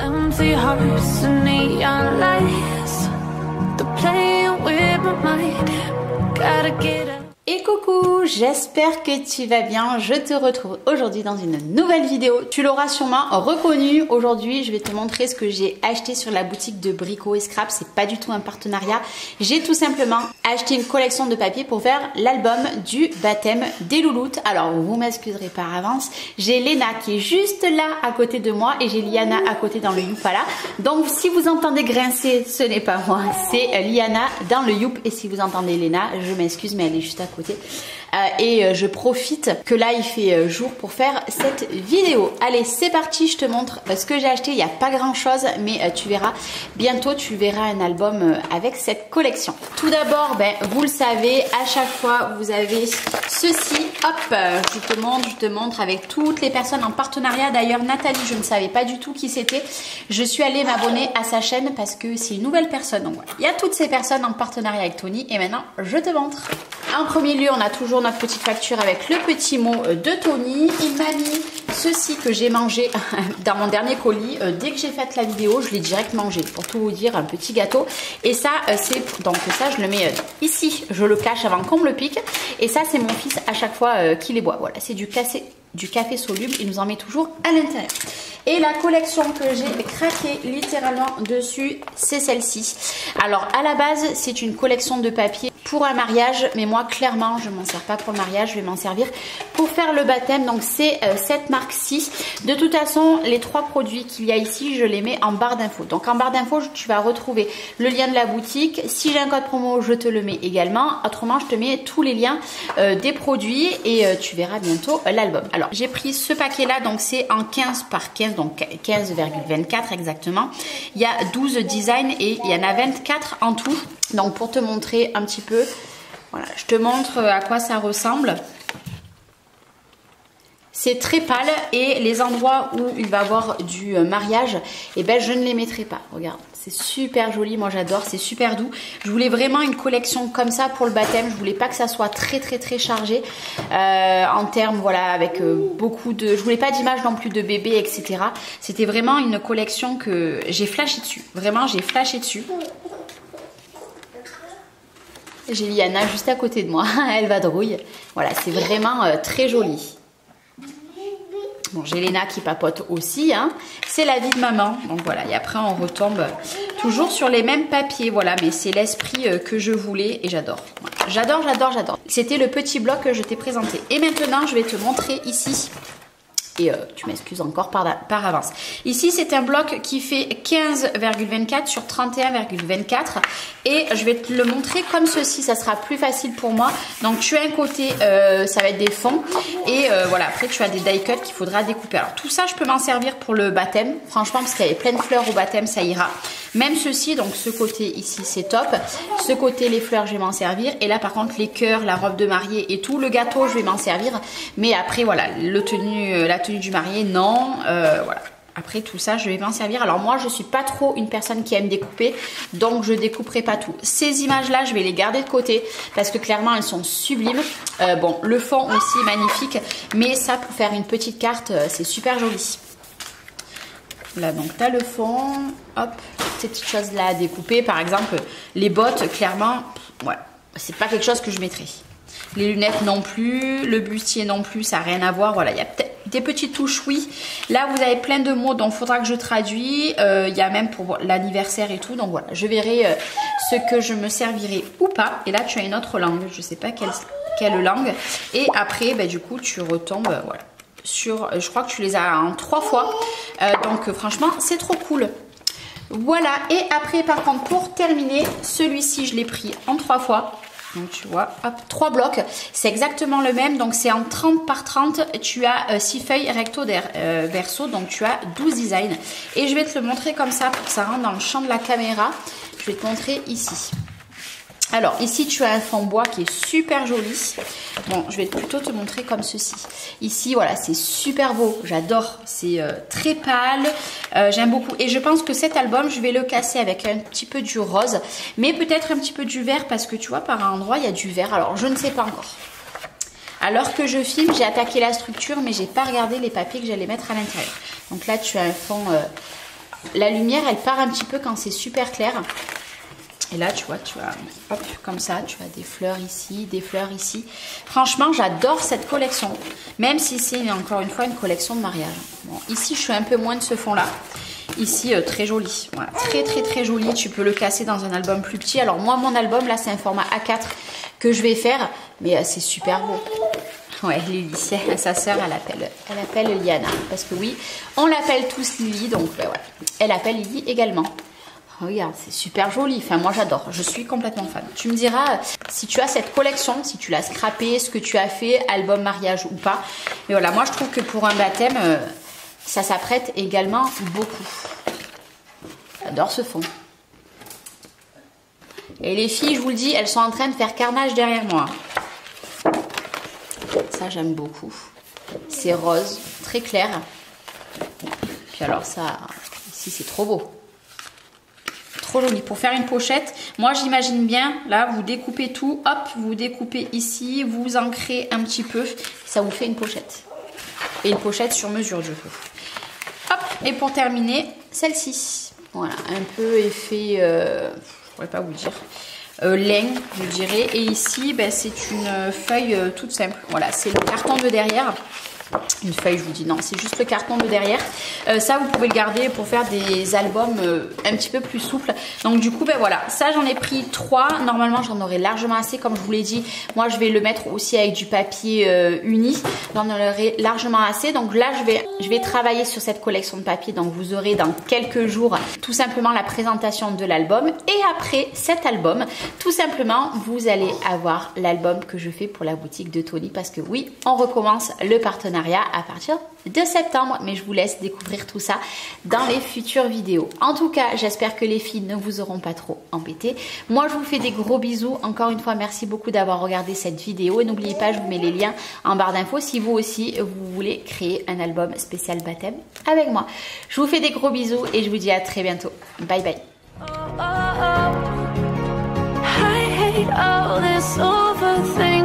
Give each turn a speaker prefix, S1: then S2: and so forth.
S1: Empty hearts and neon lights, they're playing with my mind. Gotta get up.
S2: Et coucou, j'espère que tu vas bien. Je te retrouve aujourd'hui dans une nouvelle vidéo. Tu l'auras sûrement reconnu. Aujourd'hui, je vais te montrer ce que j'ai acheté sur la boutique de Brico et Scrap. C'est pas du tout un partenariat. J'ai tout simplement acheté une collection de papier pour faire l'album du baptême des louloutes. Alors, vous m'excuserez par avance. J'ai Léna qui est juste là à côté de moi et j'ai Liana à côté dans le Youpala. Donc, si vous entendez grincer, ce n'est pas moi, c'est Liana dans le Youp. Et si vous entendez Léna, je m'excuse, mais elle est juste à côté. Et je profite que là il fait jour pour faire cette vidéo. Allez, c'est parti, je te montre ce que j'ai acheté. Il n'y a pas grand chose, mais tu verras bientôt, tu verras un album avec cette collection. Tout d'abord, vous le savez, à chaque fois vous avez ceci. Hop, je te montre avec toutes les personnes en partenariat. D'ailleurs, Nathalie, je ne savais pas du tout qui c'était. Je suis allée m'abonner à sa chaîne parce que c'est une nouvelle personne. Donc voilà, il y a toutes ces personnes en partenariat avec Tony. Et maintenant, je te montre. En premier lieu, on a toujours notre petite facture avec le petit mot de Tony. Il m'a mis ceci que j'ai mangé dans mon dernier colis. Dès que j'ai fait la vidéo, je l'ai direct mangé. Pour tout vous dire, un petit gâteau. Et ça, c'est donc ça, je le mets ici. Je le cache avant qu'on me le pique. Et ça, c'est mon fils à chaque fois qu'il les boit. Voilà, c'est du café soluble. Il nous en met toujours à l'intérieur. Et la collection que j'ai craqué littéralement dessus, c'est celle-ci. Alors, à la base, c'est une collection de papier pour un mariage, mais moi clairement je m'en sers pas pour le mariage, je vais m'en servir pour faire le baptême. Donc c'est cette marque-ci. De toute façon, les trois produits qu'il y a ici, je les mets en barre d'infos. Donc en barre d'infos, tu vas retrouver le lien de la boutique. Si j'ai un code promo, je te le mets également. Autrement, je te mets tous les liens des produits et tu verras bientôt l'album. Alors j'ai pris ce paquet là, donc c'est en 15 par 15, donc 15,24 exactement. Il y a 12 designs et il y en a 24 en tout. Donc pour te montrer un petit peu, voilà, je te montre à quoi ça ressemble. C'est très pâle et les endroits où il va y avoir du mariage, je ne les mettrai pas. Regarde, c'est super joli, moi j'adore, c'est super doux. Je voulais vraiment une collection comme ça pour le baptême. Je voulais pas que ça soit très chargé en termes, voilà, avec beaucoup de... Je voulais pas d'image non plus de bébé, etc. C'était vraiment une collection que j'ai flashé dessus. Vraiment, j'ai flashé dessus. J'ai Liana juste à côté de moi, elle vadrouille. Voilà, c'est vraiment très joli. Bon, j'ai Léna qui papote aussi, hein. C'est la vie de maman. Donc voilà, et après on retombe toujours sur les mêmes papiers, voilà, mais c'est l'esprit que je voulais et j'adore. Voilà. J'adore. C'était le petit bloc que je t'ai présenté. Et maintenant, je vais te montrer ici. Et tu m'excuses encore par avance. Ici, c'est un bloc qui fait 15,24 sur 31,24. Et je vais te le montrer comme ceci. Ça sera plus facile pour moi. Donc, tu as un côté, ça va être des fonds. Et voilà, après, tu as des die cuts qu'il faudra découper. Alors, tout ça, je peux m'en servir pour le baptême. Franchement, parce qu'il y avait plein de fleurs au baptême, ça ira. Même ceci, donc ce côté ici, c'est top. Ce côté, les fleurs, je vais m'en servir. Et là, par contre, les cœurs, la robe de mariée et tout. Le gâteau, je vais m'en servir. Mais après, voilà, la tenue du marié, non. Voilà. Après tout ça, je vais m'en servir. Alors moi, je suis pas trop une personne qui aime découper, donc je découperai pas tout. Ces images-là, je vais les garder de côté parce que clairement, elles sont sublimes. Bon, le fond aussi magnifique, mais ça, pour faire une petite carte, c'est super joli. Là, donc, tu as le fond. Hop, ces petites choses-là à découper. Par exemple, les bottes, clairement, ouais, c'est pas quelque chose que je mettrai. Les lunettes non plus, le bustier non plus, ça n'a rien à voir. Voilà, il y a peut-être des petites touches, oui. Là, vous avez plein de mots, donc il faudra que je traduis. Il y a même pour l'anniversaire et tout. Donc voilà, je verrai ce que je me servirai ou pas. Et là, tu as une autre langue. Je ne sais pas quelle langue. Et après, du coup, tu retombes, voilà. Je crois que tu les as en 3 fois. Donc franchement, c'est trop cool. Voilà. Et après, par contre, pour terminer, celui-ci, je l'ai pris en 3 fois. Donc tu vois, hop, 3 blocs, c'est exactement le même, donc c'est en 30 par 30, tu as 6 feuilles recto verso, donc tu as 12 designs. Et je vais te le montrer comme ça pour que ça rentre dans le champ de la caméra. Je vais te montrer ici. Alors ici tu as un fond bois qui est super joli. Bon, je vais plutôt te montrer comme ceci. Ici voilà, c'est super beau, j'adore. C'est très pâle, j'aime beaucoup. Et je pense que cet album, je vais le casser avec un petit peu du rose, mais peut-être un petit peu du vert parce que tu vois par endroit il y a du vert. Alors je ne sais pas encore. Alors que je filme, j'ai attaqué la structure, mais j'ai pas regardé les papiers que j'allais mettre à l'intérieur. Donc là tu as un fond la lumière elle part un petit peu quand c'est super clair. Et là tu vois, tu as hop, comme ça, tu as des fleurs ici, des fleurs ici. Franchement j'adore cette collection, même si c'est encore une fois une collection de mariage. Bon, ici je suis un peu moins de ce fond là. Ici très joli, voilà, très joli. Tu peux le casser dans un album plus petit. Alors moi mon album là c'est un format A4 que je vais faire, mais c'est super beau. Ouais, Lily, sa sœur elle appelle Liana, parce que oui, on l'appelle tous Lily, donc ben, ouais, elle appelle Lily également. Regarde, c'est super joli. Enfin, moi j'adore. Je suis complètement fan. Tu me diras si tu as cette collection, si tu l'as scrappée, ce que tu as fait, album mariage ou pas. Mais voilà, moi je trouve que pour un baptême, ça s'apprête également beaucoup. J'adore ce fond. Et les filles, je vous le dis, elles sont en train de faire carnage derrière moi. Ça, j'aime beaucoup. C'est rose, très clair. Puis alors ça, ici c'est trop beau. Trop joli. Pour faire une pochette, moi j'imagine bien, là vous découpez tout, hop, vous découpez ici, vous ancrez un petit peu, ça vous fait une pochette. Et une pochette sur mesure du coup. Hop, et pour terminer, celle-ci. Voilà, un peu effet, je pourrais pas vous dire, laine, je dirais. Et ici, ben, c'est une feuille toute simple. Voilà, c'est le carton de derrière. Une feuille, je vous dis non, c'est juste le carton de derrière. Ça, vous pouvez le garder pour faire des albums un petit peu plus souples. Donc du coup, ben voilà, ça j'en ai pris 3. Normalement, j'en aurai largement assez, comme je vous l'ai dit. Moi, je vais le mettre aussi avec du papier uni. J'en aurai largement assez. Donc là, je vais travailler sur cette collection de papier. Donc vous aurez dans quelques jours tout simplement la présentation de l'album. Et après cet album, tout simplement, vous allez avoir l'album que je fais pour la boutique de Tony. Parce que oui, on recommence le partenariat à partir de septembre, mais je vous laisse découvrir tout ça dans les futures vidéos. En tout cas, j'espère que les filles ne vous auront pas trop embêté. Moi, je vous fais des gros bisous. Encore une fois, merci beaucoup d'avoir regardé cette vidéo et n'oubliez pas, je vous mets les liens en barre d'infos si vous aussi vous voulez créer un album spécial baptême avec moi. Je vous fais des gros bisous et je vous dis à très bientôt. Bye bye.
S1: I hate all this overthinking.